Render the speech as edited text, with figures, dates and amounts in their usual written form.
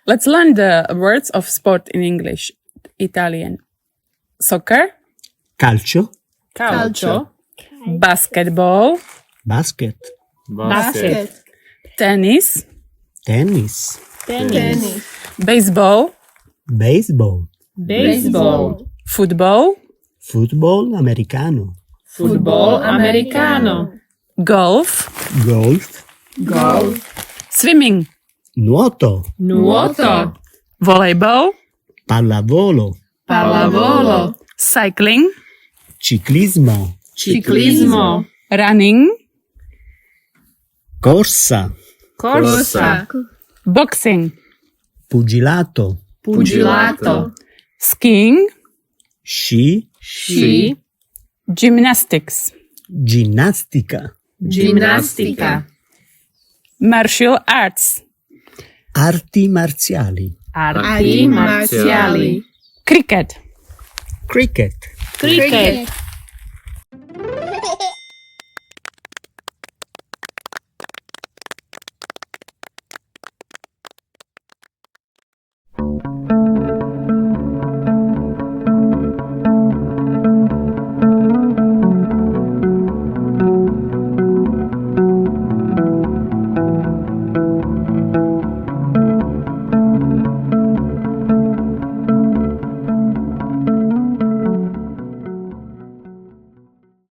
Let's learn the words of sport in English. Italian. Soccer. Calcio. Calcio. Basketball. Basket. Tennis. Tennis. Baseball. Baseball. Football. Football americano. Golf. Golf. Swimming. Nuoto. Volleyball. Pallavolo. Cycling. Ciclismo. Running. Corsa. Boxing. Pugilato. Skiing. Sci. Gymnastics. Ginnastica. Martial arts. Arti marziali. Cricket. Cricket.